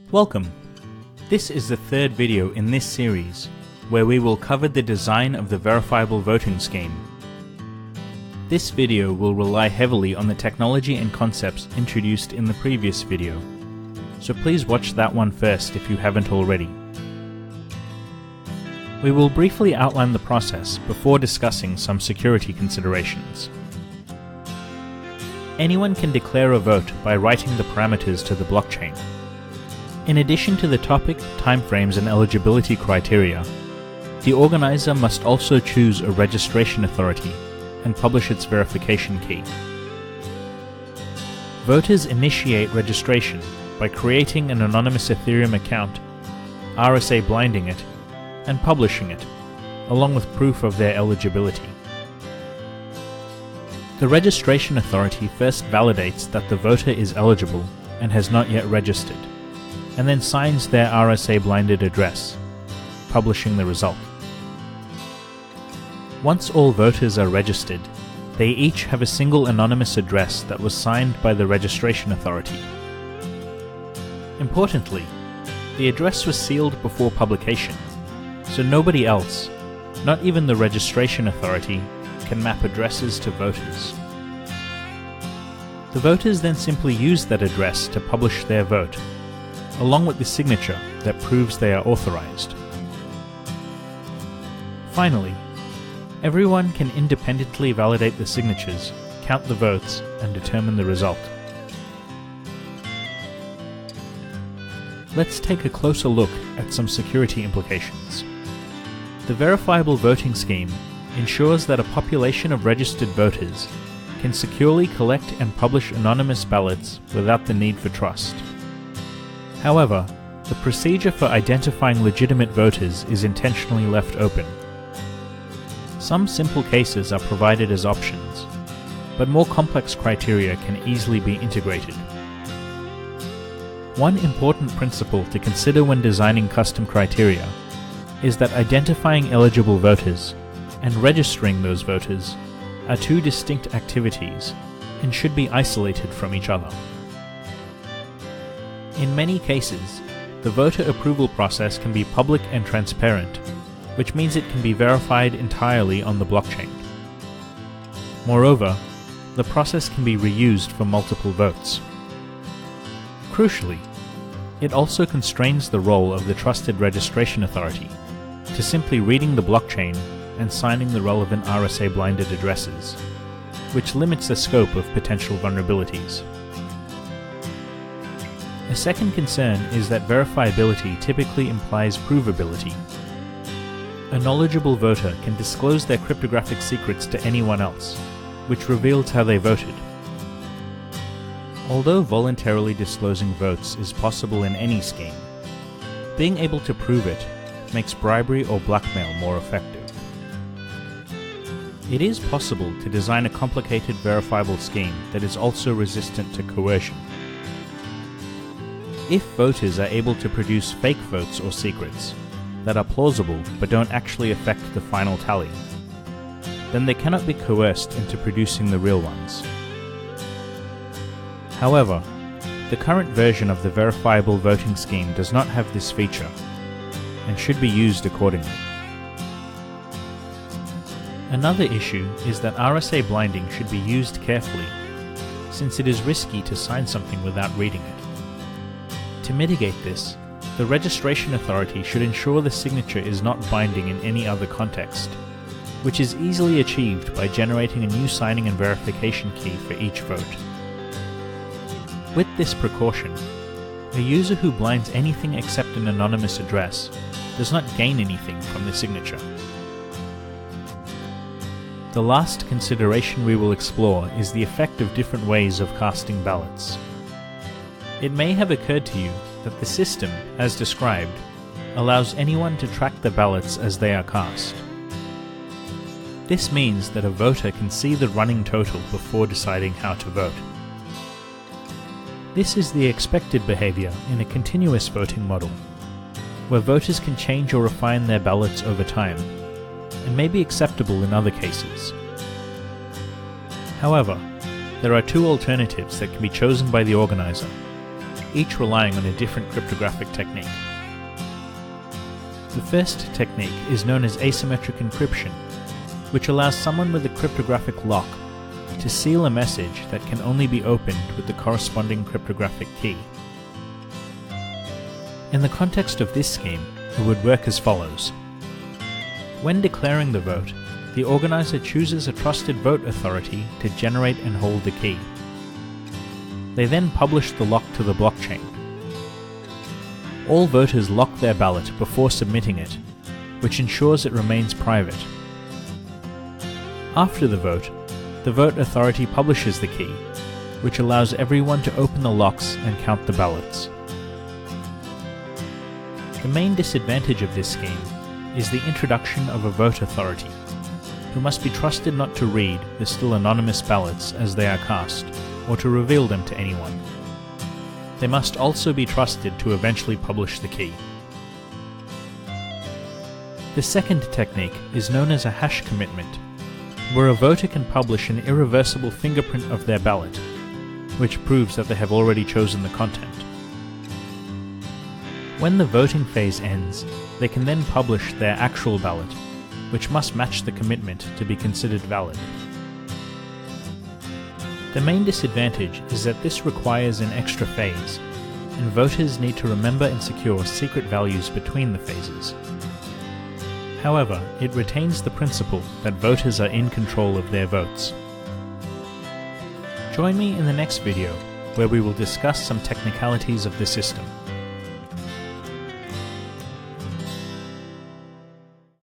Welcome! This is the third video in this series, where we will cover the design of the verifiable voting scheme. This video will rely heavily on the technology and concepts introduced in the previous video, so please watch that one first if you haven't already. We will briefly outline the process before discussing some security considerations. Anyone can declare a vote by writing the parameters to the blockchain. In addition to the topic, timeframes and eligibility criteria, the organizer must also choose a registration authority and publish its verification key. Voters initiate registration by creating an anonymous Ethereum account, RSA blinding it, and publishing it, along with proof of their eligibility. The registration authority first validates that the voter is eligible and has not yet registered, and then signs their RSA blinded address, publishing the result. Once all voters are registered, they each have a single anonymous address that was signed by the registration authority. Importantly, the address was sealed before publication, so nobody else, not even the registration authority, can map addresses to voters. The voters then simply use that address to publish their vote, along with the signature that proves they are authorized. Finally, everyone can independently validate the signatures, count the votes, and determine the result. Let's take a closer look at some security implications. The verifiable voting scheme ensures that a population of registered voters can securely collect and publish anonymous ballots without the need for trust. However, the procedure for identifying legitimate voters is intentionally left open. Some simple cases are provided as options, but more complex criteria can easily be integrated. One important principle to consider when designing custom criteria is that identifying eligible voters and registering those voters are two distinct activities and should be isolated from each other. In many cases, the voter approval process can be public and transparent, which means it can be verified entirely on the blockchain. Moreover, the process can be reused for multiple votes. Crucially, it also constrains the role of the trusted registration authority to simply reading the blockchain and signing the relevant RSA blinded addresses, which limits the scope of potential vulnerabilities. A second concern is that verifiability typically implies provability. A knowledgeable voter can disclose their cryptographic secrets to anyone else, which reveals how they voted. Although voluntarily disclosing votes is possible in any scheme, being able to prove it makes bribery or blackmail more effective. It is possible to design a complicated verifiable scheme that is also resistant to coercion. If voters are able to produce fake votes or secrets that are plausible but don't actually affect the final tally, then they cannot be coerced into producing the real ones. However, the current version of the verifiable voting scheme does not have this feature, and should be used accordingly. Another issue is that RSA blinding should be used carefully, since it is risky to sign something without reading it. To mitigate this, the registration authority should ensure the signature is not binding in any other context, which is easily achieved by generating a new signing and verification key for each vote. With this precaution, a user who blinds anything except an anonymous address does not gain anything from the signature. The last consideration we will explore is the effect of different ways of casting ballots. It may have occurred to you that the system, as described, allows anyone to track the ballots as they are cast. This means that a voter can see the running total before deciding how to vote. This is the expected behavior in a continuous voting model, where voters can change or refine their ballots over time, and may be acceptable in other cases. However, there are two alternatives that can be chosen by the organizer. each relying on a different cryptographic technique. The first technique is known as asymmetric encryption, which allows someone with a cryptographic lock to seal a message that can only be opened with the corresponding cryptographic key. In the context of this scheme, it would work as follows. When declaring the vote, the organizer chooses a trusted vote authority to generate and hold the key. They then publish the lock to the blockchain. All voters lock their ballot before submitting it, which ensures it remains private. After the vote authority publishes the key, which allows everyone to open the locks and count the ballots. The main disadvantage of this scheme is the introduction of a vote authority, who must be trusted not to read the still anonymous ballots as they are cast, or to reveal them to anyone. They must also be trusted to eventually publish the key. The second technique is known as a hash commitment, where a voter can publish an irreversible fingerprint of their ballot, which proves that they have already chosen the content. When the voting phase ends, they can then publish their actual ballot, which must match the commitment to be considered valid. The main disadvantage is that this requires an extra phase, and voters need to remember and secure secret values between the phases. However, it retains the principle that voters are in control of their votes. Join me in the next video, where we will discuss some technicalities of the system.